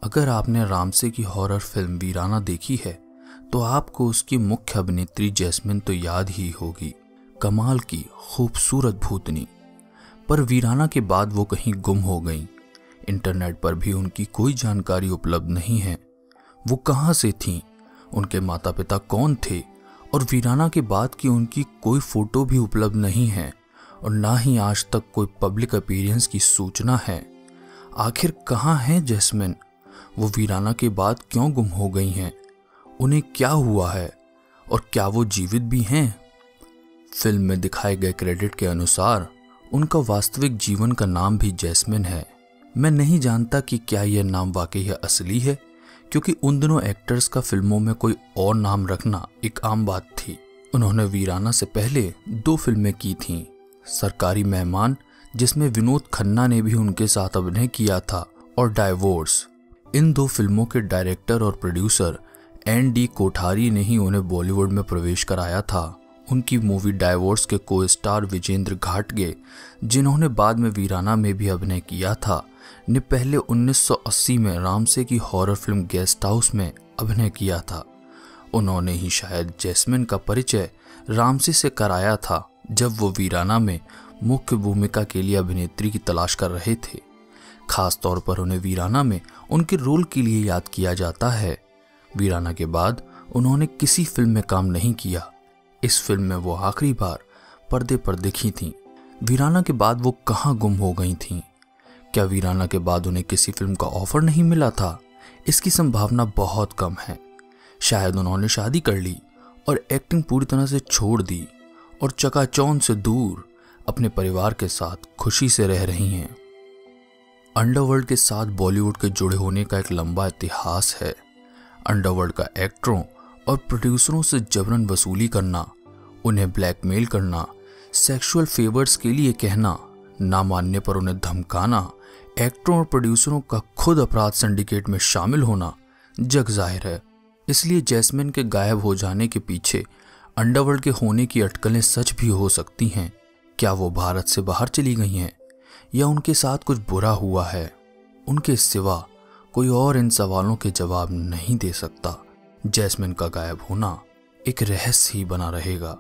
अगर आपने रामसे की हॉरर फिल्म वीराना देखी है तो आपको उसकी मुख्य अभिनेत्री जैस्मिन तो याद ही होगी। कमाल की खूबसूरत भूतनी। पर वीराना के बाद वो कहीं गुम हो गईं। इंटरनेट पर भी उनकी कोई जानकारी उपलब्ध नहीं है। वो कहाँ से थीं, उनके माता पिता कौन थे, और वीराना के बाद की उनकी कोई फोटो भी उपलब्ध नहीं है और ना ही आज तक कोई पब्लिक अपीयरेंस की सूचना है। आखिर कहाँ हैं जैस्मिन? वो वीराना के बाद क्यों गुम हो गई हैं? उन्हें क्या हुआ है और क्या वो जीवित भी हैं? फिल्म में दिखाए गए क्रेडिट के अनुसार उनका वास्तविक जीवन का नाम भी जैस्मिन है। मैं नहीं जानता कि क्या यह नाम वाकई असली है, क्योंकि उन दिनों एक्टर्स का फिल्मों में कोई और नाम रखना एक आम बात थी। उन्होंने वीराना से पहले 2 फिल्में की थीं, सरकारी मेहमान जिसमें विनोद खन्ना ने भी उनके साथ अभिनय किया था, और डाइवोर्स। इन 2 फिल्मों के डायरेक्टर और प्रोड्यूसर एन.डी. कोठारी ने ही उन्हें बॉलीवुड में प्रवेश कराया था। उनकी मूवी डाइवोर्स के को स्टार विजेंद्र घाटगे, जिन्होंने बाद में वीराना में भी अभिनय किया था, ने पहले 1980 में रामसे की हॉरर फिल्म गेस्ट हाउस में अभिनय किया था। उन्होंने ही शायद जैस्मिन का परिचय रामसे से कराया था जब वो वीराना में मुख्य भूमिका के लिए अभिनेत्री की तलाश कर रहे थे। खास तौर पर उन्हें वीराना में उनके रोल के लिए याद किया जाता है। वीराना के बाद उन्होंने किसी फिल्म में काम नहीं किया। इस फिल्म में वो आखिरी बार पर्दे पर दिखी थीं। वीराना के बाद वो कहाँ गुम हो गई थीं? क्या वीराना के बाद उन्हें किसी फिल्म का ऑफर नहीं मिला था? इसकी संभावना बहुत कम है। शायद उन्होंने शादी कर ली और एक्टिंग पूरी तरह से छोड़ दी और चकाचौंध से दूर अपने परिवार के साथ खुशी से रह रही हैं। अंडरवर्ल्ड के साथ बॉलीवुड के जुड़े होने का एक लंबा इतिहास है। अंडरवर्ल्ड का एक्टरों और प्रोड्यूसरों से जबरन वसूली करना, उन्हें ब्लैकमेल करना, सेक्सुअल फेवर्स के लिए कहना, ना मानने पर उन्हें धमकाना, एक्टरों और प्रोड्यूसरों का खुद अपराध सिंडिकेट में शामिल होना जग जाहिर है। इसलिए जैस्मिन के गायब हो जाने के पीछे अंडरवर्ल्ड के होने की अटकलें सच भी हो सकती हैं। क्या वो भारत से बाहर चली गई हैं या उनके साथ कुछ बुरा हुआ है? उनके सिवा कोई और इन सवालों के जवाब नहीं दे सकता। जैस्मिन का गायब होना एक रहस्य ही बना रहेगा।